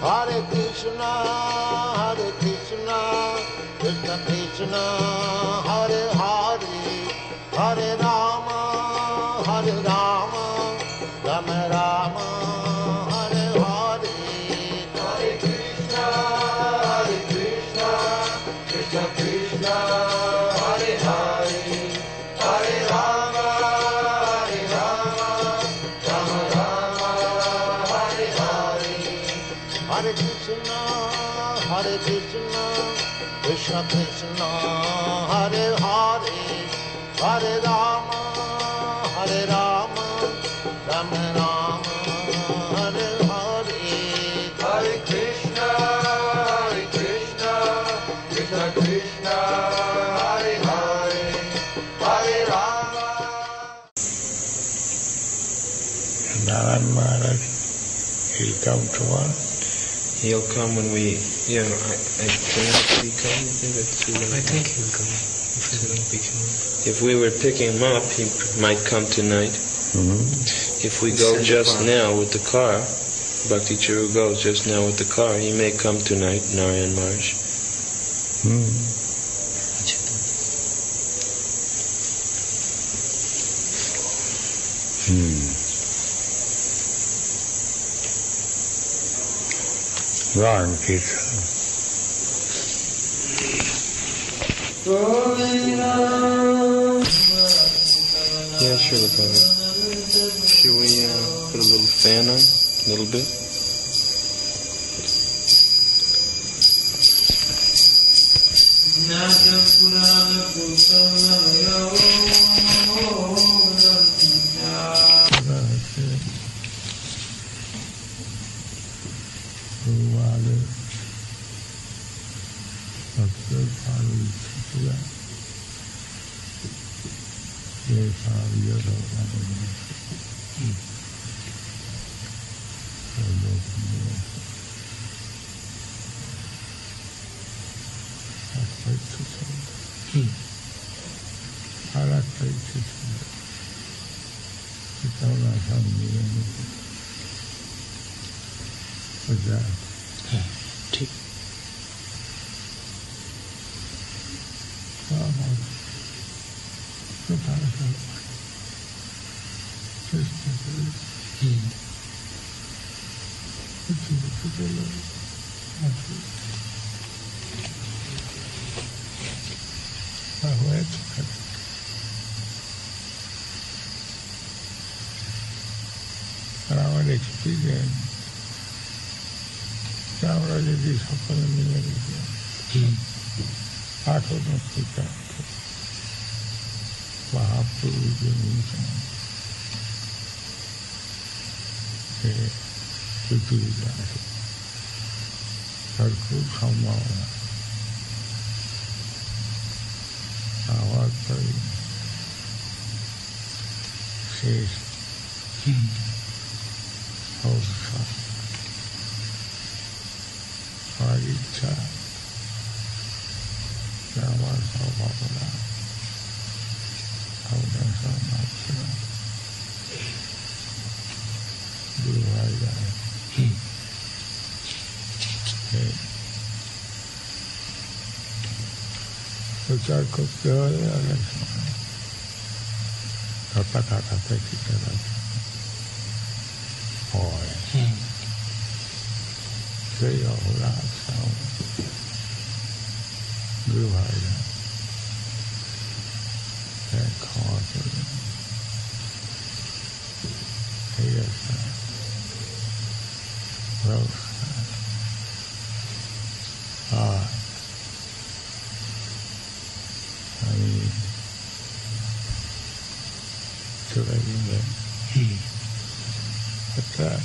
Hare Krishna, Krishna Krishna, Hare Hare, Hare Rama, Rama Rama, Hare Hare. Hare Krishna, Krishna Krishna, Hare Hare, Hare Rama, Rama Rama, Hare Hare. Hare Krishna, Krishna Krishna, Hare Hare, Hare Rama, Rama Rama, Hare Hare. Hare Krishna, Krishna Krishna, Hare Hare, Hare Rama. Narayan Maharaj, he'll come tomorrow. He'll come when we, I think he come. I think he'll come if we don't pick him up. If we were picking him up, he might come tonight. Mm-hmm. If we go just now with the car, Bhakti Charu goes just now with the car, he may come tonight, Narayan Maharaj. Ram Kirtan. Yeah, sure, Prabhupada. Should we put a little fan on? A little bit? ठीक Our experience, our ladies of Atomika, Mahaprabhu, Sarku Samava, our says, Paricha, Rama Savapala, Avdasa Matra, Durvaya, प्रचार करते हुए कथा कथा की तरह और Say all that sound. Guru Haya. That causes Ayasa. Rosa. I mean, but that.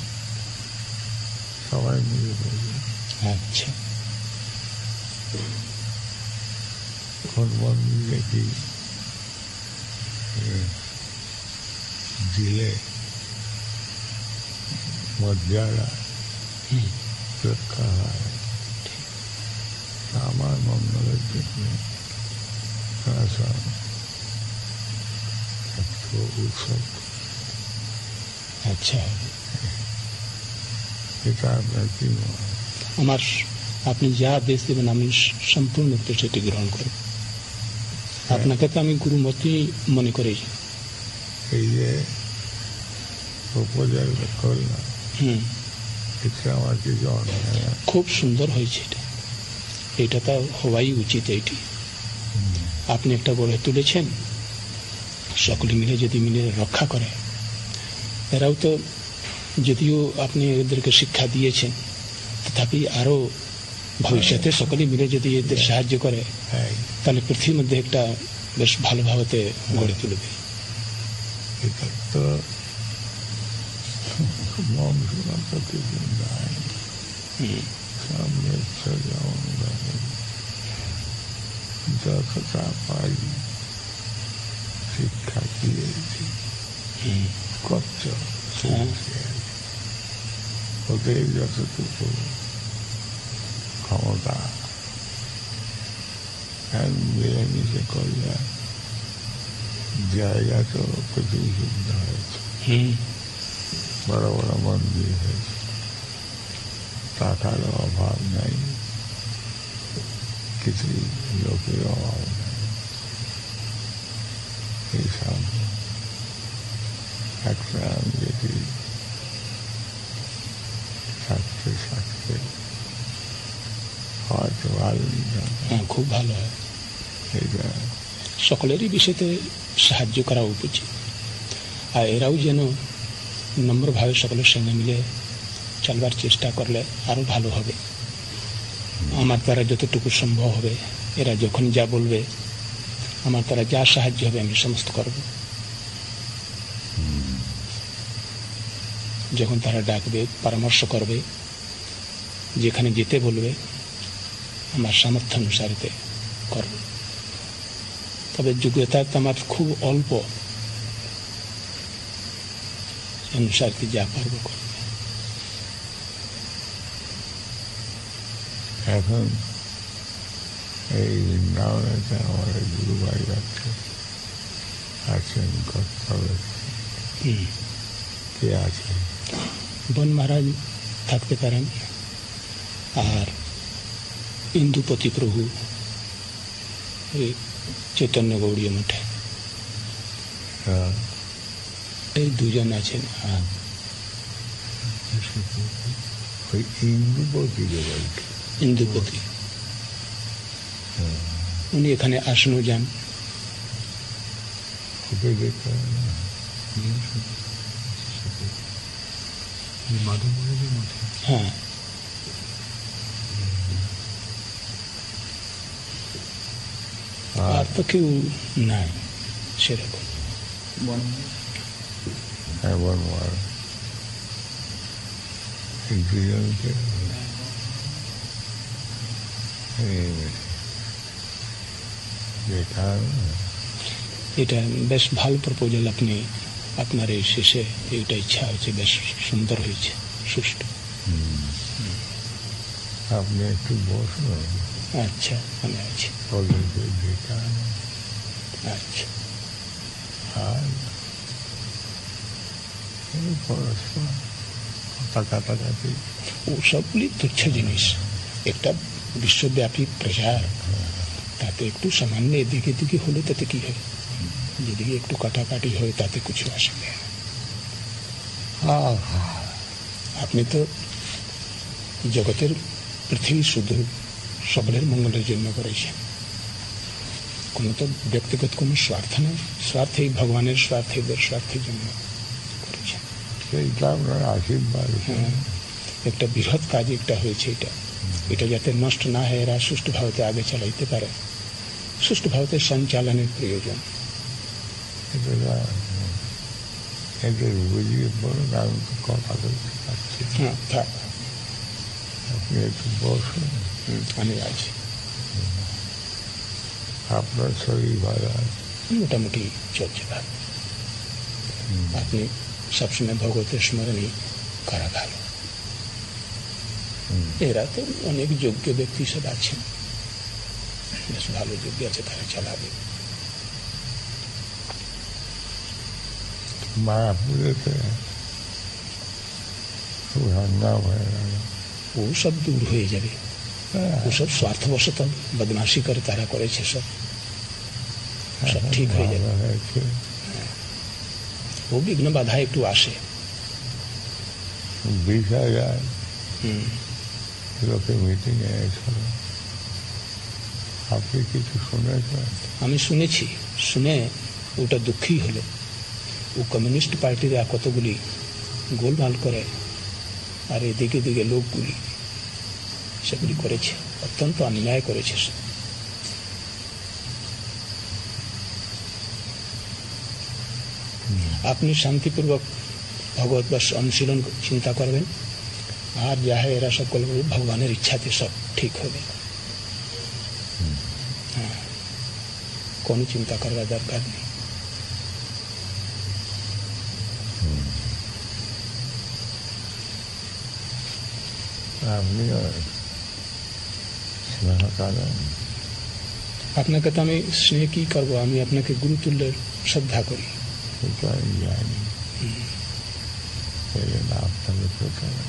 Sawai मुझे बोलिए अच्छा कौन वन मिले कि जिले मध्याला रखा है सामान मंगल में ऐसा तो उत्सव अच्छा किताब रहती हो আমার আপনি যা আদেশ দেবেন আমি সম্পূর্ণরূপে সেটি গ্রহণ করব। আপনাকে তো আমি গুরুমতি মনে করি। এই যে প্রপোজাল করলাম, এটা আমার কিছু অন্যায় না। খুব সুন্দর হয়েছে এটা, এটা তো হওয়াই উচিত। এইটি আপনি একটা গড়ে তুলেছেন, সকলে মিলে যদি মিলে রক্ষা করে, এরাও তো যদিও আপনি এদেরকে শিক্ষা দিয়েছেন, তথাপি আরো ভবিষ্যতে সকলে মিলে যদি এদের সাহায্য করে, তাহলে পৃথিবীর মধ্যে একটা বেশ ভালোভাবে গড়ে তুলবে। এটা তো মন শোনা তো কিছু নাই, সামনে যতটা পারি শিক্ষা দিয়েছি, কচ্ছ ওদের যতটুকু ক্ষমতা মিলেমিশে করলে জায়গা তো প্রচুর সুবিধা হয়েছে, বড় বড় মন্দির হয়েছে, টাকার অভাব নাই, কিছু লোকের অভাব নাই। এইসব একটা আমি যেটি থাকতে থাকতে হয়তো ভালো, খুব ভালো হয়। এইটা সকলেরই বিষয়তে সাহায্য করা উচিত, আর এরাও যেন নম্রভাবে সকলের সঙ্গে মিলে চলবার চেষ্টা করলে আরো ভালো হবে। আমার দ্বারা যতটুকু সম্ভব হবে, এরা যখন যা বলবে, আমার দ্বারা যা সাহায্য হবে আমি সমস্ত করব। যখন তারা ডাকবে, পরামর্শ করবে, যেখানে যেতে বলবে, আমার সামর্থ্য অনুসারে করব। তবে যোগ্যতা তো আমার খুব অল্প, অনুসারে যা পারবো করব। এখন এই বৃন্দাবনেতে আমার গুরু ভাই আছেন, কর্তব্য কে আছে? বন মহারাজ থাকতে পারেন, আর ইন্দুপতি প্রভু চৈতন্য গৌড়ীয় মঠে এই দুজন আছেন। ওই ইন্দুপতি ইন্দুপতি উনি এখানে আসনও যান। হ্যাঁ, আর তো কেউ নাই সেরকম। এটা বেশ ভালো প্রপোজাল। আপনি আপনার এই শেষে এইটা ইচ্ছা হয়েছে, বেশ সুন্দর হয়েছে, সুষ্ঠু। আপনি একটু বসুন। আচ্ছা, আমি আছি। আচ্ছা, আর পরস্পর কথা কাটাকাটি ওসবগুলি তুচ্ছ জিনিস। একটা বিশ্বব্যাপী প্রচার, তাতে একটু সামান্য এদিকে দিকে হলে তাতে কি হয়? যেদিকে একটু কাটাকাটি হয় তাতে কিছু আসে না। আপনি তো জগতের পৃথিবী শুধু সকলের মঙ্গলের জন্য করেছেন, কোনো তো ব্যক্তিগত কোনো স্বার্থ নেই। স্বার্থেই ভগবানের স্বার্থে, স্বার্থের জন্য করেছেন। সেইটা আপনার আশীর্বাদ। একটা বৃহৎ কাজ একটা হয়েছে। এটা যাতে নষ্ট না হয়, এরা সুষ্ঠুভাবে আগে চালাইতে পারে, সুষ্ঠুভাবে সঞ্চালনের প্রয়োজন। বুঝিয়ে বলুন, আমি তো কথা বলতে পারছি। হ্যাঁ, থাক, আপনি একটু বসুন। আমি আছি। আপনার শরীর ভালো আছে? মোটামুটি চলছে ভালো। আপনি সবসময় ভগবতের স্মরণই করা ভালো। এরা তো অনেক যোগ্য ব্যক্তি সব আছেন, বেশ ভালো যোগ্য আছে, তারা চালাবে। মায়াপুরেতে খুব হাঙ্গাম হয়ে গেল। ও সব দূর হয়ে যাবে। ও সব স্বার্থবশত বদমাশি করে তারা করেছে, সব সব ঠিক হয়ে যাবে। ও বিঘ্ন বাধা একটু আসে। 20,000 লোকের মিটিংয়ে এসেছিল। আপনি কিছু শুনেছেন? আমি শুনেছি, শুনে ওটা দুঃখী হলো। ও কমিউনিস্ট পার্টিরা কতগুলি গোলমাল করে, আর এদিকে দিকে লোকগুলি সেগুলি করেছে, অত্যন্ত অন্যায় করেছে। আপনি শান্তিপূর্বক ভগবত বর্ষ অনুশীলন চিন্তা করবেন, আর যা হয় এরা সব করবে ভগবানের ইচ্ছাতে সব ঠিক হবে। হ্যাঁ, কোনো চিন্তা করার দরকার নেই। আপনিও স্নেহ করেন? আপনাকে তো আমি স্নেহ কি করবো, আমি আপনাকে গুরুতুল্যের শ্রদ্ধা করি। সেটা আমি জানি, সেই জন্য আপনাকে প্রথমে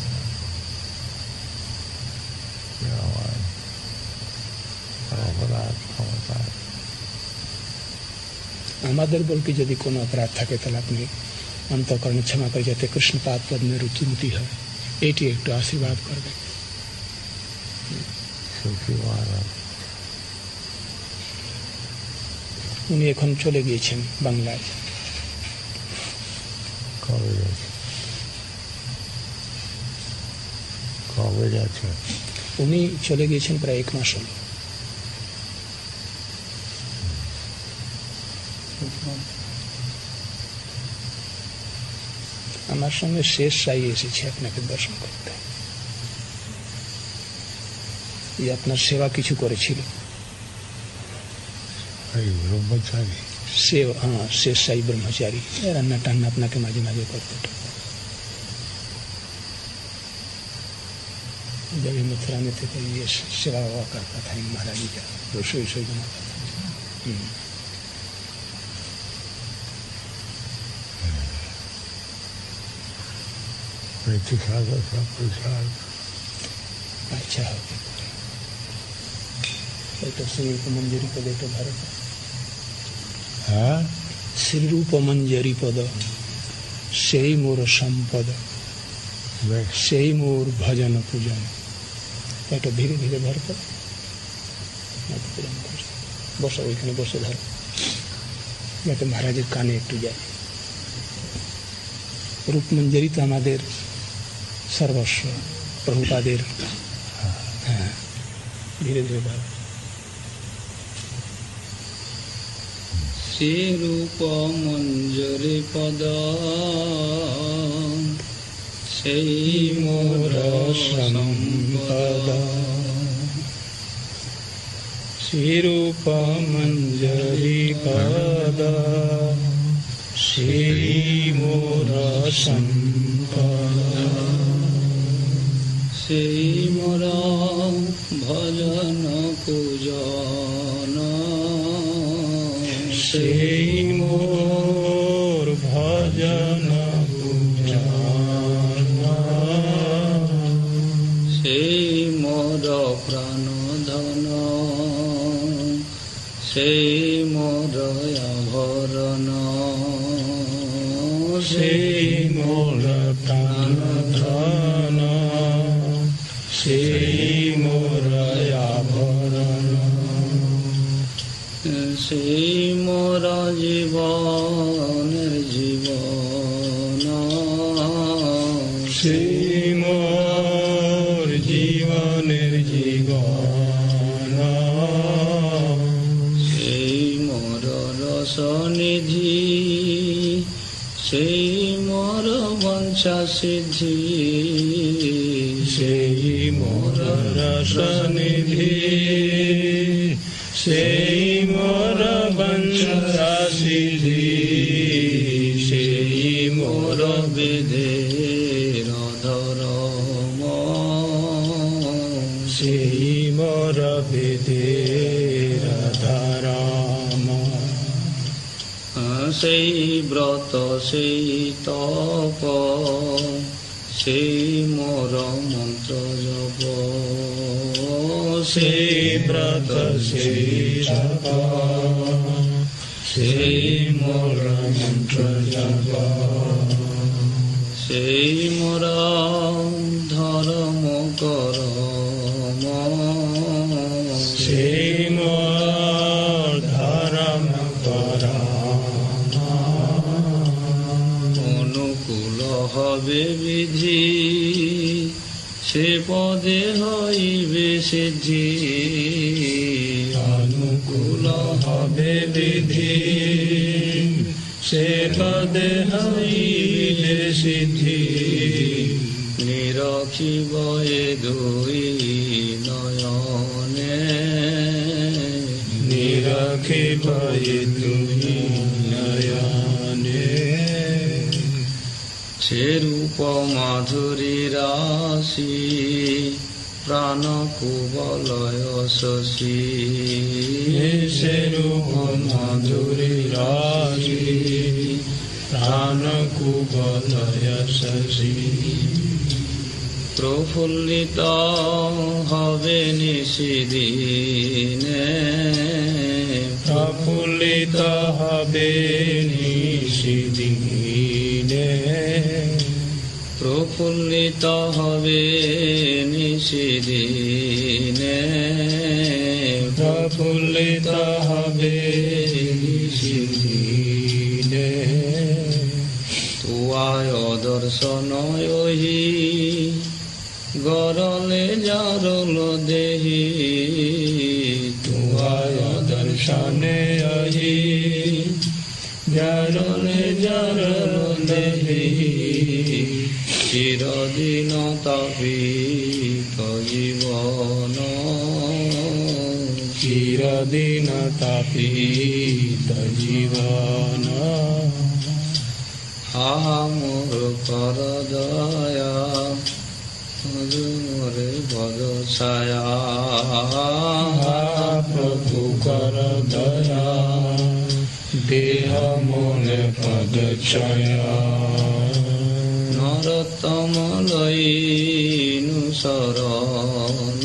আমার অপরাধ ক্ষমতা। আমাদের বলতে যদি কোনো অপরাধ থাকে তাহলে আপনি অন্তঃকরণে ক্ষমা করে, যাতে কৃষ্ণপাদ পদ্মের রুচিমতি হয়, এটি একটু আশীর্বাদ করবেন। উনি এখন চলে গিয়েছেন বাংলায়। কবে গেছে? কবে গেছে? উনি চলে গিয়েছেন প্রায় 1 মাস হল। আমার সঙ্গে শেষ সাই এসেছে আপনাকে দর্শন করতে। আপনার সেবা কিছু করেছিল ব্রহ্মচারী, হ্যাঁ, শেষ সাই ब्रह्मचारी। রান্না টান্না আপনাকে মাঝে মাঝে করতে। जब ये मथुरा में थे तो ये सेवा हुआ करता था महाराज जी का, रसोई बनाता था। अच्छा तो श्री रूप मंजरी पद तो भारत श्री रूप मंजरी पद से मोर संपद से मोर भजन पूजन। এটা ধীরে ধীরে ধর কর, বসো ওইখানে বসে ধর, যাতে মহারাজের কানে একটু যায়। রূপমঞ্জরি তো আমাদের সর্বস্ব, প্রভুপাদের। হ্যাঁ, ধীরে ধীরে ধর। শ্রী রূপ মঞ্জরি পদ সেই মোর সম্পদ। শ্রীরূপ মঞ্জরি পদ সেই মোর সম্পদ। সেই মোর ভজন পূজন। সেই মোর ভজন প্রাণ ধন। সেই মোর আভরণ। সেই মোর প্রাণ ধন। সেই মোর আভরণ। সেই মোর জীবনের জীবন। সেই মোর জীবনের জীবন। সেই মোর রসনিধি। সেই মোর বঞ্চা সিদ্ধি। সেই মোর রসনিধি। সেই মোর বঞ্চা সিদ্ধি। সেই মোর বিধের ধরম। সেই মোর বিধের ধরম। সেই ব্রত সেই তপ। সেই মোর মন্ত্র জপ। সেই ব্রত সেই জপ সেই মোর মন্ত্র জপ সেই মোরা ধর্ম করম সেই মোর ধর্ম করম অনুকূল হবে বিধি সে পদে হইবে সিদ্ধি অনুকূল হবে বিধি সে পদে হইবে সিদ্ধি নিরখিব এ দুই নয়নে নিরখিব এ দুই নয়নে সে রূপ মাধুরী রাশি প্রাণ কুবলয় শশী সে রূপ মাধুরী রাশি প্রাণ কুবলয় শশী প্রফুল্লিত হবে নিশিদিনে প্রফুল্লিত হবে নিশিদিনে প্রফুল্লিত হবে নিশিদিনে প্রফুল্লিত হবে নিশিদিনে তুয়ায় দর্শন ওহি গরলে জারল দেহি তুয়ায় দর্শনে অহি জারলে জারল দেহি চিরদিন তাপিত জীবন চিরদিন তাপিত জীবন হা মোর কর দয়া মোরে বদ ছায়া প্রভু কর দয়া দেহ মনে পদ ছায়া নরতম লইনু শরণ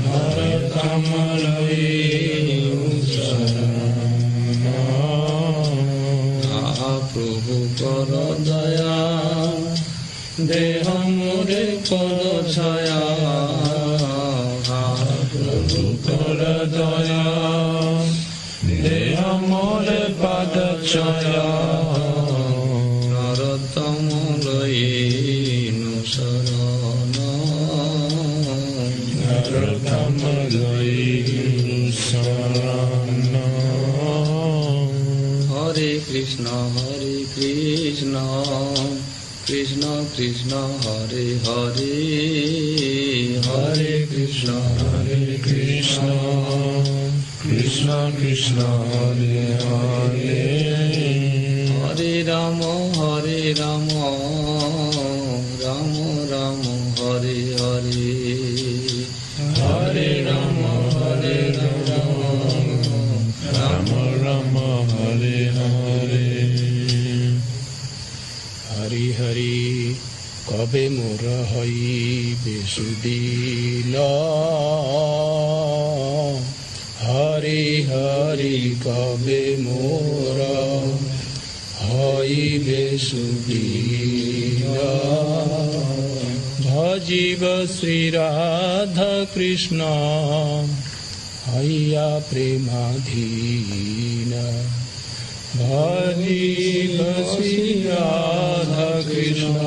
নরতম লইনু শরণ প্রভু কর দয়া দেহ মোরে পদ ছায়া প্রভু কর দয়া দেহ মোরে পদ ছায়া নরতম লইনু শরণ নরতম লইনু শরণ হরে কৃষ্ণ কৃষ্ণ কৃষ্ণ হরে হরে হরে কৃষ্ণ কৃষ্ণ কৃষ্ণ হরে হরে হরে রাম রাম রাম হরে হরে হরে রাম রাম রাম হরে হরে হরি হরি কবে মোর হইবে সুদিন হরি হরি কবে মোর হইবে সুদিন ভজিব শ্রী রাধা কৃষ্ণ হইয়া প্রেমাধীন ভজিব শ্রী রাধা কৃষ্ণ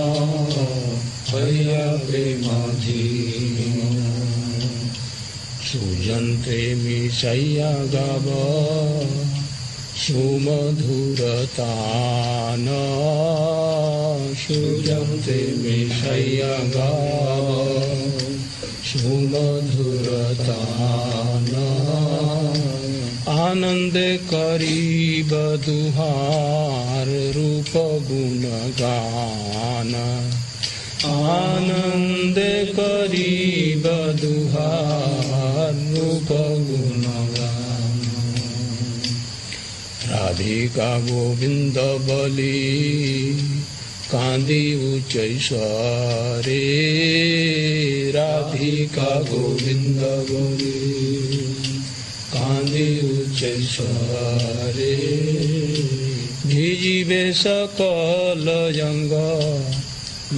হইয়া প্রেমাধীন সুযন্ত্রে মিশাইয়া গাব সুমধুরতান সুযন্ত্রে মিশাইয়া গাব সুমধুরতান আনন্দে করিব দুহার রূপ গুণ গান আনন্দে করিব দুহার রূপ গুণ গান রাধিকা গোবিন্দ বলি কান্দি উচ্চৈশ্বরে রাধা রাধিকা গোবিন্দ গৌরী কান্দি উচ্চস্বরে ভিজিবে সকল জঙ্গ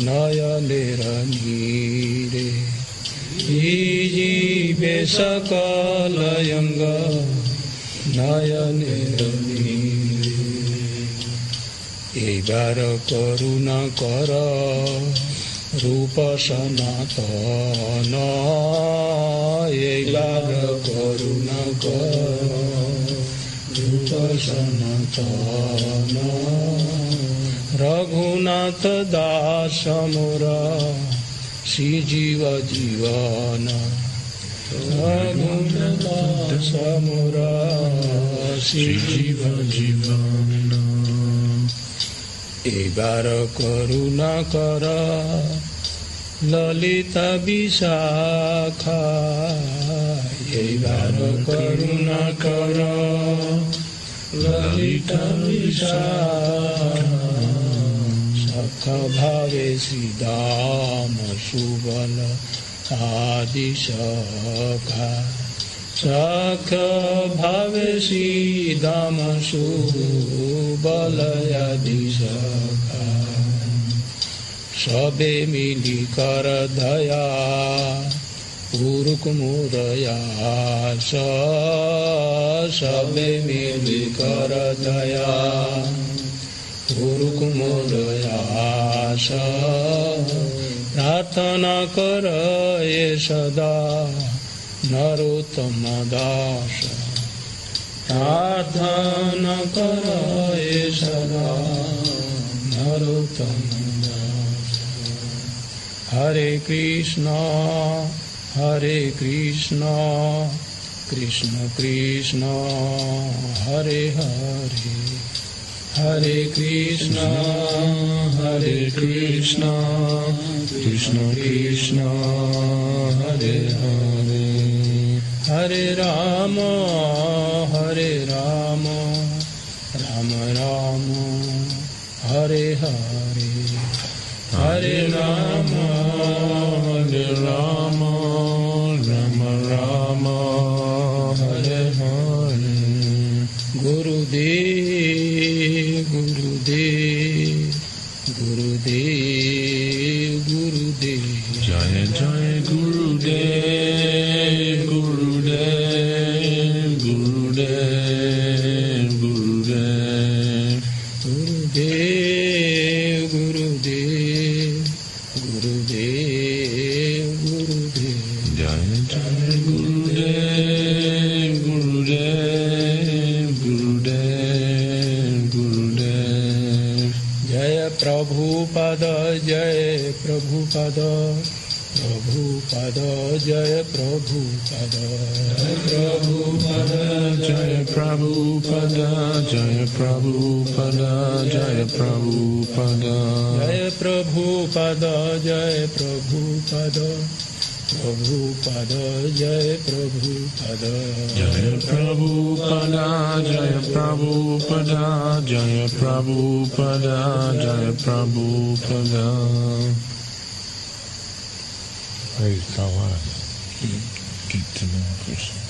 নয়নের নীরে ভিজিবে সকল জঙ্গ নয়নের নীরে এইবার করুণা কর রূপ সনাতন এইবার করুণা কর রূপ সনাতন রঘুনাথ দাস মোর শ্রীজীব জীবন রঘুনাথ দাস মোর শ্রীজীব জীবন এইবার করুণা কর ললিতা বিশাখা এইবার করুণা কর ললিতা বিশাখা সখ ভাবে শ্রীদাম সুবল আদি সখা সখ ভাবে শ্রীদাম সুবল আদি সখা সবে মিলি কর দয়া পুরুক মুরয়া সবে মিলি কর দয়া পুরুক মুরয়া প্রার্থনা কর এ সদা নরোত্তম দাস প্রার্থনা কর এ সদা নরোত্তম দাস হরে কৃষ্ণ কৃষ্ণ কৃষ্ণ হরে হরে হরে কৃষ্ণ কৃষ্ণ কৃষ্ণ হরে হরে হরে রাম রাম রাম হরে হরে হরে রাম রাম রাম হরে হরে গুরুদেব জয় জয় গুরুদেব জয় জয় গুরুদেব জয় প্রভুপদ জয় প্রভুপদ জয় প্রভুপদ জয় প্রভুপদ জয় প্রভুপদ জয় প্রভুপদ জয় প্রভুপদ জয় প্রভুপদ জয় প্রভুপদ জয় প্রভুপদ জয় প্রভুপদ জয় প্রভুপদ জয় Prabhupada Praise the Lord. Get to know Krishna.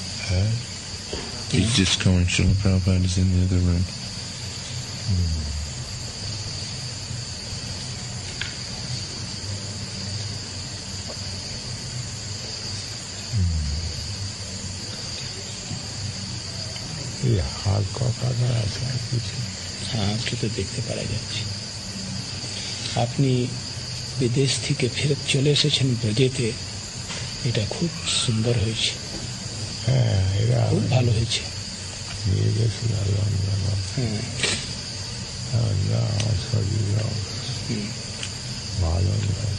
He's just going. Srila Prabhupada is in the other room. ये हाथ को काटा ऐसा पीछे হ্যাঁ আপনি তো দেখতে পারা যাচ্ছে আপনি বিদেশ থেকে ফেরত চলে এসেছেন ব্রজেতে এটা খুব সুন্দর হয়েছে হ্যাঁ এরা খুব ভালো হয়েছে নিয়ে গেছিল লন্ডন হ্যাঁ আমার শরীর ভালো নয়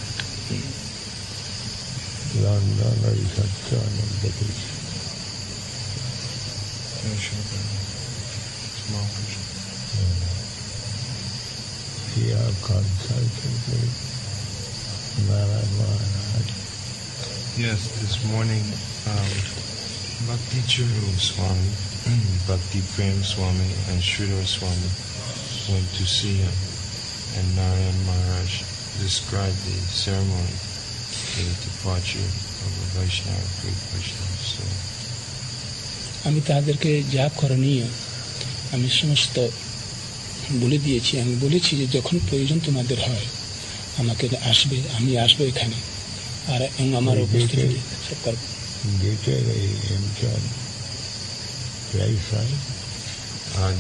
লন্ডন ওই সত্য অনেক দেখেছি Yeah, consulted with Narayana Maharaj. Yes, this morning, Bhakti Churu Swami, Bhakti Prem Swami, and Sridhar Swami went to see him, and Narayana Maharaj described the ceremony for the departure of a Vaishnava, great Vaishnava. So আমি তাদেরকে যা করণীয় আমি সমস্ত বলে দিয়েছি। আমি বলেছি যে যখন প্রয়োজন তোমাদের হয় আমাকে আসবে, আমি আসবো এখানে, আর আমার উপস্থিতি সব করবো।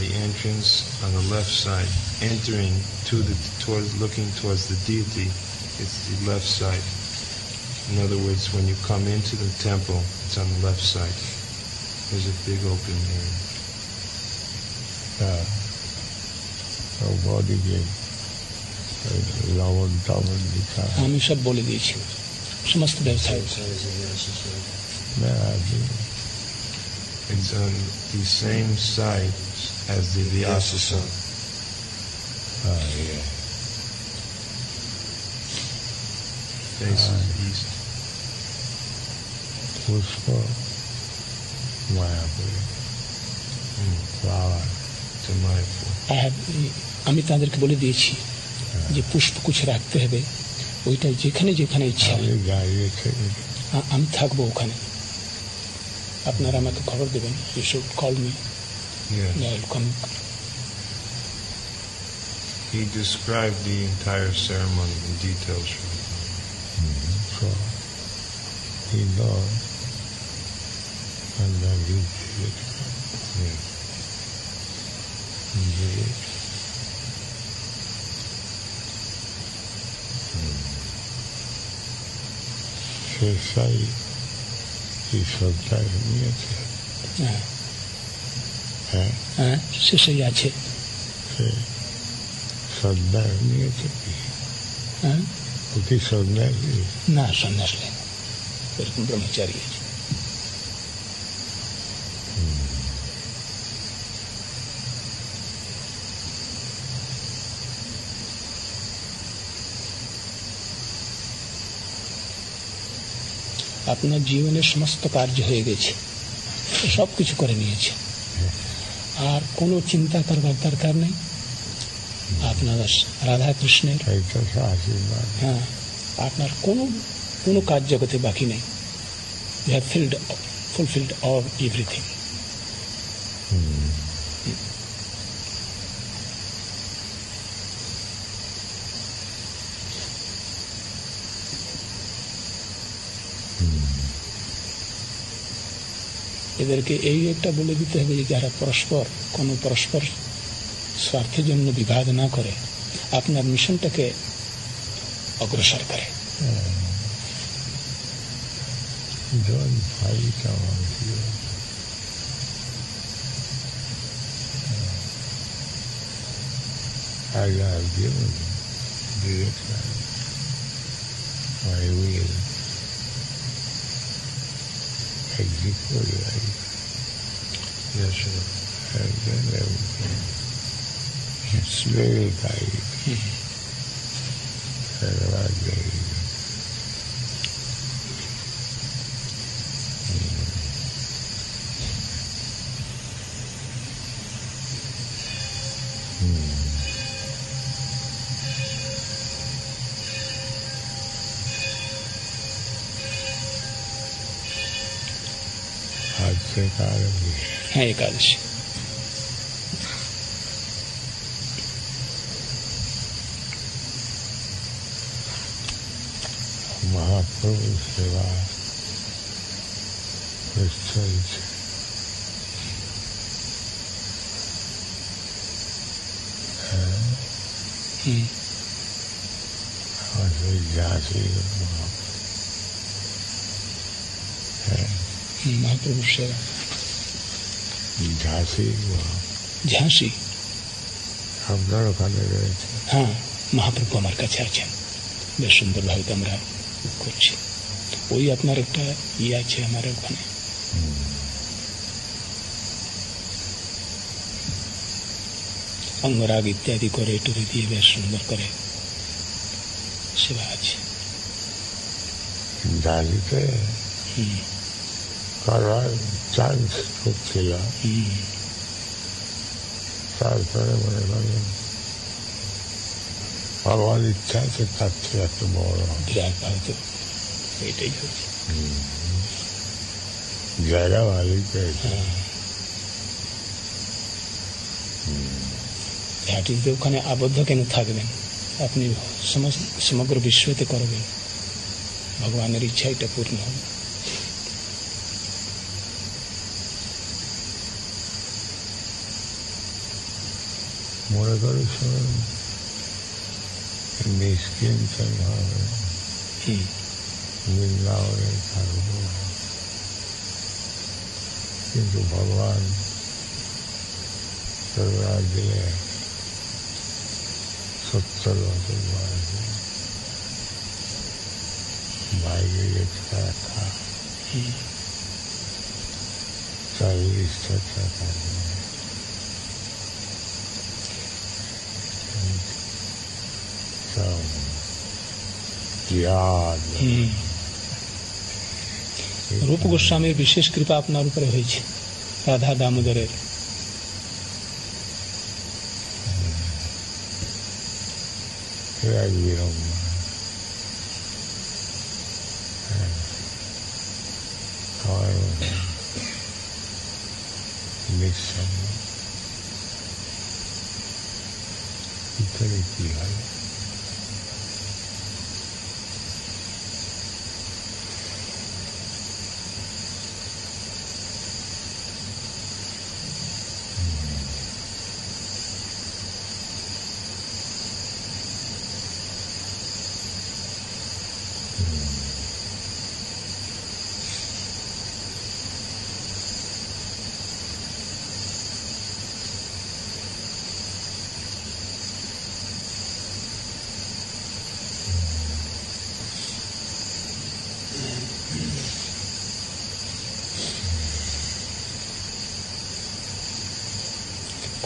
the entrance on the left side, entering looking towards the deity, it's the left side. In other words, when you come into the temple, it's on the left side. There's a big open area. আমি সব বলে দিয়েছি, সমস্ত ব্যবসায়। It's on the same side as the Vyasa. Faces east. Pushpa, Mayapur, flower to Mayapur. আমি তাদেরকে বলে দিয়েছি যে পুষ্প কুচ রাখতে হবে, ওইটা যেখানে যেখানে ইচ্ছা আমি থাকবো ওখানে। আপনারা আমাকে খবর দেবেন, you should call me. Yeah. I'll come. He described the entire ceremony in detail. So he knows, and then he did it. Yeah. He did it. শেষাই এই শ্রদ্ধায় নিয়েছে। হ্যাঁ, শেষেই আছে। সে শ্রদ্ধায় নিয়েছে কি? হ্যাঁ, ও কি সন্ন্যাস? না, সন্ন্যাস নেই, এরকম ব্রহ্মচারী আছে। আপনার জীবনের সমস্ত কার্য হয়ে গেছে, সব কিছু করে নিয়েছে, আর কোনো চিন্তা করবার দরকার নেই। আপনার রাধা কৃষ্ণের হ্যাঁ, আপনার কোনো কাজ জগতে বাকি নেই। You have fulfilled all everything. এদেরকে এই একটা বলে দিতে হবে যে যারা পরস্পর স্বার্থের জন্য বিবাদ না করে, আপনার মিশনটাকে অগ্রসর করে। Yes, sure. And then everything. It's very guided. Very well guided. आज से एकादशी। হ্যাঁ, একাদশী। महाप्रभु सेवा निश्चय মহাপ্রভুর সেবা। ঝাঁসি আপনার ওখানে রয়েছে? হ্যাঁ, মহাপ্রভু আমার কাছে আছেন, বেশ সুন্দরভাবে আমরা করছি। ওই আপনার একটা আছে আমার ওখানে। অঙ্গরাগ ইত্যাদি করে টুরে দিয়ে বেশ সুন্দর করে সেবা আছে। দাঁড়িতে করার চান্স হচ্ছিল, তারপরে মনে করলেন ভগবান ইচ্ছা আছে তার থেকে একটু বড় বিরাট হয়তো এইটাই হচ্ছে জায়গা ভালোই চাইছে। দ্যাট ইজ ওখানে আবদ্ধ কেন থাকবেন? আপনি সমগ্র বিশ্বতে করবেন, ভগবানের ইচ্ছা এটা পূর্ণ হবে। মনে করি নিশ্চিন্ত ভাবে বৃন্দাবনে থাকব, কিন্তু ভগবান সর্বরাজ দিলে 70 বছর বয়সে বাইরে ইচ্ছা था, चाहे इच्छा था রূপ গোস্বামীর বিশেষ কৃপা আপনার উপরে হয়েছে, রাধা দামোদরের। কি হয়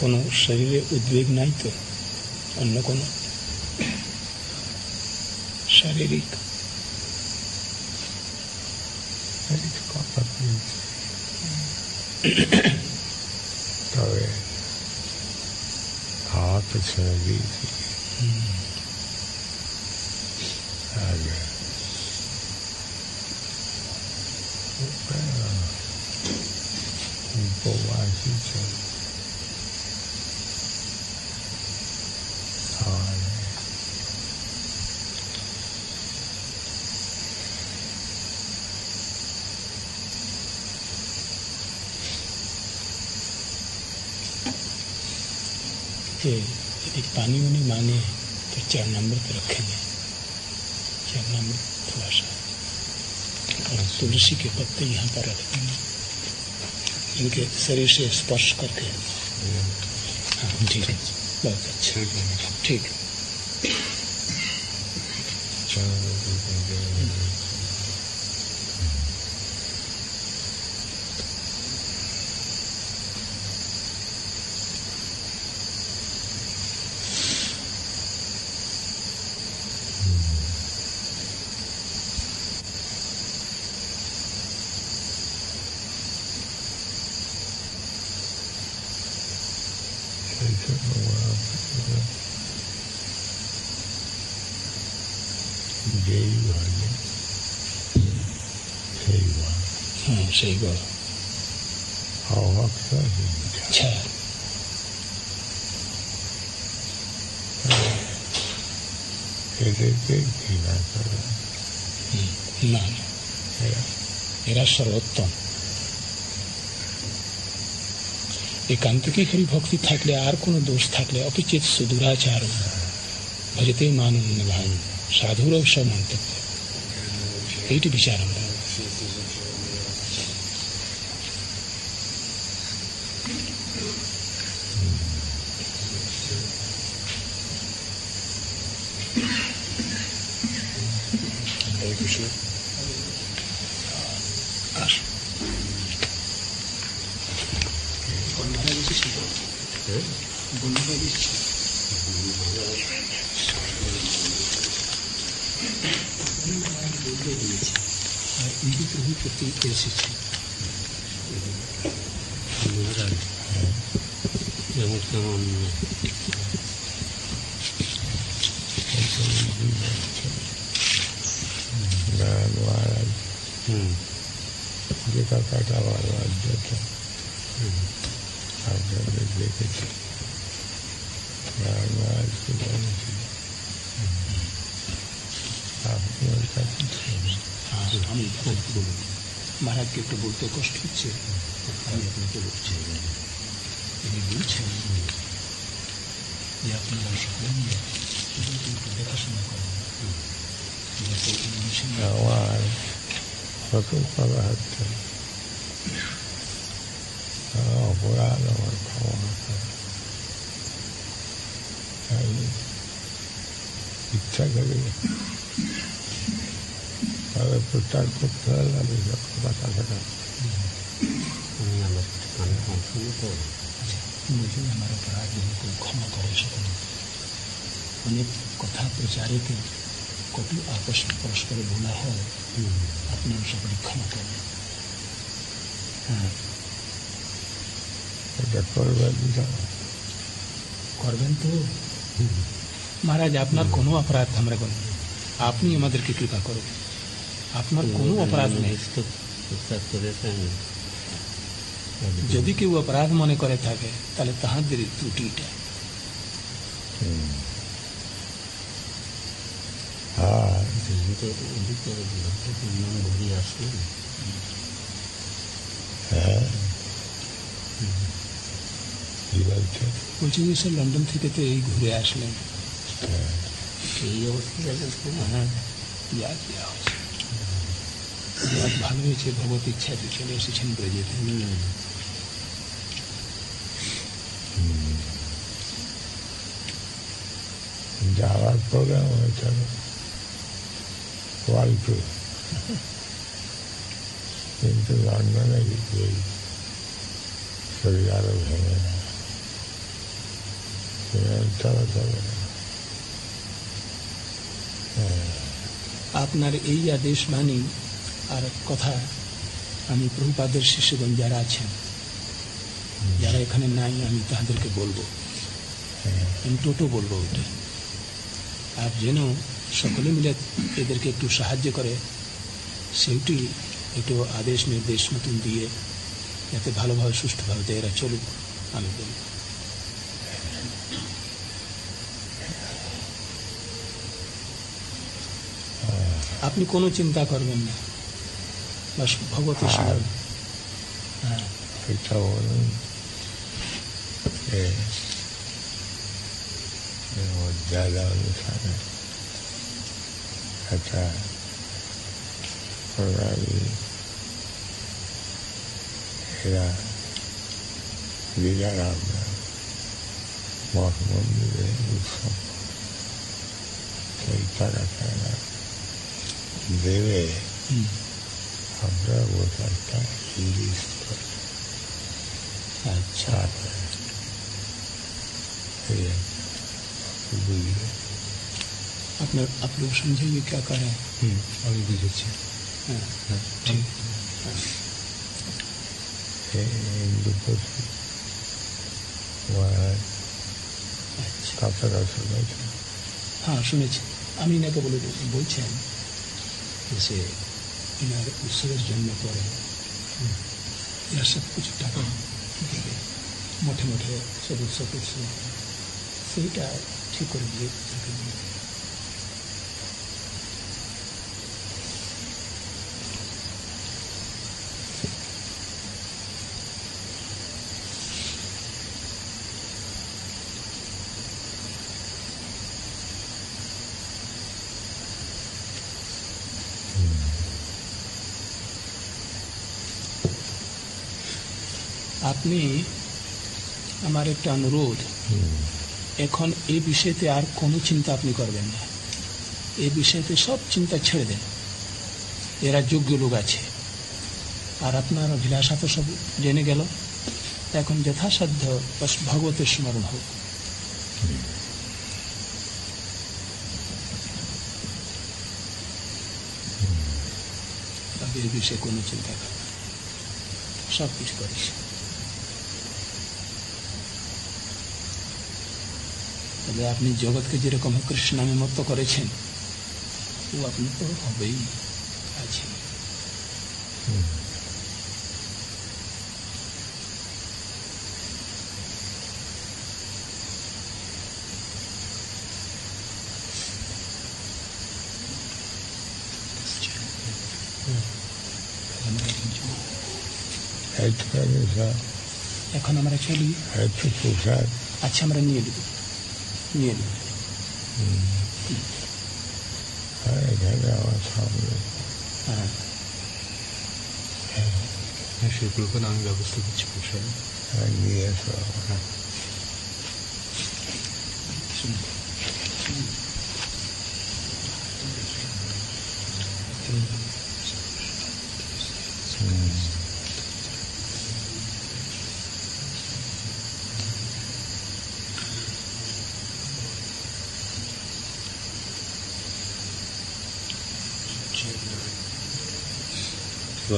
কোনো শরীরে উদ্বেগ নাই তো? অন্য কোনো শারীরিক? তবে খাওয়া তো ছেড়ে দিয়েছি, আগে উপবাসী ছিল। यदि पानी वानी मांगे तो चरणामृत रखेंगे, चरणामृत थोड़ा सा, और तुलसी के पत्ते यहाँ पर रख देंगे, इनके शरीर से स्पर्श करके। हाँ ठीक है, बहुत अच्छा, ठीक है। सही बोला। अच्छा না, এরা সর্বোত্তম। একান্তিক হরি ভক্তি থাকলে আর কোনো দোষ থাকলে অপিচিত সুদূরাচার ভজতে মানন্দ ভাই সাধুর সব মন্তব্য, এইটি বিচার আমরা। नारायण महाराज যেটা কাটা ভালো যেটা আপনাদের দেখেছি নারায়ণ মহারাজকে বলেছি আপনার কাছে আমি বলুন মহারাজকে একটু বলতে কষ্ট হচ্ছে আমি আপনাকে বলছি তিনি বলছেন যে আপনারা সকলে মিলে একটু দেখাশোনা করেন আমার কত করা হচ্ছে অপরাধ আমার ক্ষমা করে আমি ইচ্ছা করি তাদের প্রচার করতে হলে আমি কথা থাকা আমার অপরাধ ক্ষমা করে সকলে অনেক কথা প্রচারিত কটু আপোষ পরস্পরে বলা হয় আপনারা সকলে ক্ষমা করেন হ্যাঁ এটা করবেন করবেন তো মহারাজ আপনার কোনো অপরাধ আমরা করেন আপনি আমাদেরকে কৃপা করবেন আপনার কোনো অপরাধ নেই যদি কেউ অপরাধ মনে করে থাকে তাহলে তাহাদের ত্রুটিটা আর হ্যাঁ কি বলছেন বলছি যে স্যার লন্ডন থেকে তো এই ঘুরে আসলেন এই অবস্থা হ্যাঁ ভালো হয়েছে ভগবত ইচ্ছাতে চলে এসেছেন ব্রজেতে যাওয়ার প্রোগ্রাম হয়েছিল ওয়ালটু কিন্তু লন্ডনে গিয়ে শরীর আরো ভেঙে চলা যাবে না আপনার এই আদেশ বাণী আর কথা আমি প্রভুপাদের শিষ্যগণ যারা আছেন যারা এখানে নাই আমি তাদেরকে বলবো আমি টোটো বলবো ওটা আর যেন সকলে মিলে এদেরকে একটু সাহায্য করে সেইটি একটু আদেশ নির্দেশ মতন দিয়ে যাতে ভালোভাবে সুষ্ঠুভাবে এরা চলুক আমি বলি আপনি কোনো চিন্তা করবেন না বাস ভগবতের স্মরণ হ্যাঁ এটা বলুন মর্যাদা অনুসারে একটা প্রণালী এরা দিদারাম মঠ মন্দিরে উৎসব সেই টাকাটা এরা দেবে আমরা ওটা লিস্ট করি अच्छा आप लोग समझेंगे क्या कर रहे हैं अभी बुझे ठीक हाँ শুনেছি আমি এনাকে বলছেন जैसे इनार उत्सवेर जन्म पड़े या सब कुछ टाका देवे मठे मठे सब उत्सव उत्सव সেইটা ঠিক করে দিয়ে থাকে আপনি আমার একটা অনুরোধ এখন এই বিষয়তে আর কোনো চিন্তা আপনি করবেন না এই বিষয়তে সব চিন্তা ছেড়ে দেন এরা যোগ্য লোক আছে আর আপনার অভিলাষা তো সব জেনে গেল এখন যথাসাধ্য বাস ভগবতের স্মরণ হোক তবে এই বিষয়ে কোনো চিন্তা করবেন সব কিছু করেছে তবে আপনি জগৎকে যেরকম কৃষ্ণ নামে মত্ত করেছেন ও আপনি তো হবেই আছে। এখন আমরা চলি। আচ্ছা, আমরা নিয়ে নেব, নিয়ে নেব। হ্যাঁ, সেগুলোকে আমি ব্যবস্থা করছি প্রসাদ।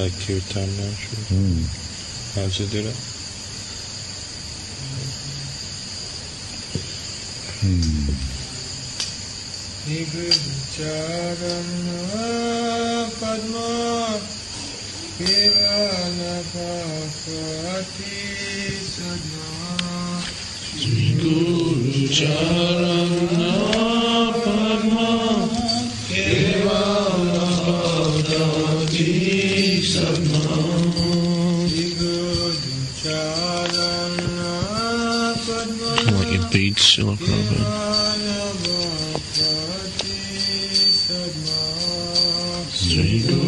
Like kirtan now, sure. How's it do that? Padma Kevala Bhakti Sadna Shri Guru Charana Padma Kevala Bhakti Sadna Shri Guru Charana Padma Like it beats Srila Prabhupada. Sri Guru